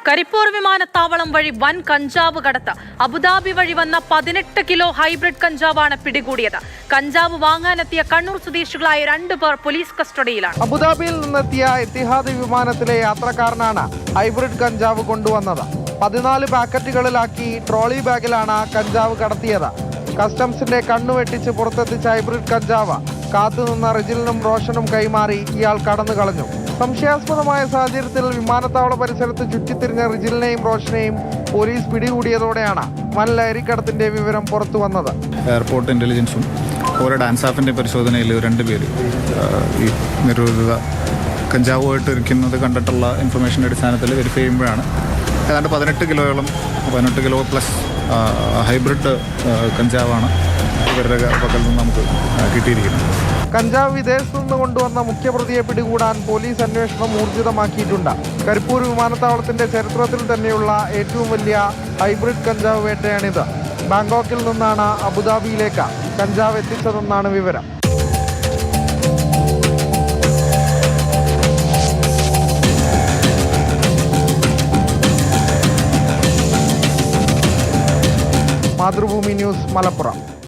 കരിപ്പൂർ വിമാനത്താവളം വഴി വൻ കഞ്ചാവ് കടത്ത്. അബുദാബി വഴി വന്ന 18 കിലോ ഹൈബ്രിഡ് കഞ്ചാവാണ് പിടികൂടിയത്. കഞ്ചാവ് വാങ്ങാനെത്തിയ കണ്ണൂർ സ്വദേശികളായ 2 പേർ പോലീസ് കസ്റ്റഡിയിലാണ്. അബുദാബിയിൽ നിന്നെത്തിയ എത്തിഹാദ് വിമാനത്തിലെ യാത്രക്കാരനാണ് ഹൈബ്രിഡ് കഞ്ചാവ് കൊണ്ടുവന്നത്. 14 പാക്കറ്റുകളിലാക്കി ട്രോളി ബാഗിലാണ് കഞ്ചാവ് കടത്തിയത്. കസ്റ്റംസിന്റെ കണ്ണു വെട്ടിച്ച് പുറത്തെത്തിച്ച ഹൈബ്രിഡ് കഞ്ചാവ് കാത്തുനിന്ന റിജിലിനും റോഷനും കൈമാറി ഇയാൾ കടന്നു കളഞ്ഞു. സംശയാസ്പദമായ സാഹചര്യത്തിൽ വിമാനത്താവള പരിസരത്ത് ചുറ്റിത്തിരിഞ്ഞ റിജിലിനെയും റോഷനെയും പോലീസ് പിടികൂടിയതോടെയാണ് വൻ ലഹരിക്കടത്തിന്റെ വിവരം പുറത്തു വന്നത്. എയർപോർട്ട് ഇന്റലിജൻസും ഓരോ ഡാൻസാഫിന്റെ പരിശോധനയിൽ 2 പേര് ഈ നിരോധിത കഞ്ചാവുമായിട്ട് ഇരിക്കുന്നത് കണ്ടിട്ടുള്ള ഇൻഫർമേഷൻ്റെ അടിസ്ഥാനത്തിൽ വെരിഫൈ ചെയ്യുമ്പോഴാണ് ഏതാണ്ട് 18 കിലോ പ്ലസ് ഹൈബ്രിഡ് കഞ്ചാവാണ് ഇവരുടെ പക്കൽ നിന്ന് നമുക്ക് കിട്ടിയിരിക്കുന്നത്. കഞ്ചാവ് വിദേശത്തു നിന്ന് കൊണ്ടുവന്ന മുഖ്യപ്രതിയെ പിടികൂടാൻ പോലീസ് അന്വേഷണം ഊർജിതമാക്കിയിട്ടുണ്ട്. കരിപ്പൂർ വിമാനത്താവളത്തിന്റെ ചരിത്രത്തിൽ തന്നെയുള്ള ഏറ്റവും വലിയ ഹൈബ്രിഡ് കഞ്ചാവ് വേട്ടയാണിത്. ബാങ്കോക്കിൽ നിന്നാണ് അബുദാബിയിലേക്ക് കഞ്ചാവ് എത്തിച്ചതെന്നാണ് വിവരം. മാതൃഭൂമി ന്യൂസ്, മലപ്പുറം.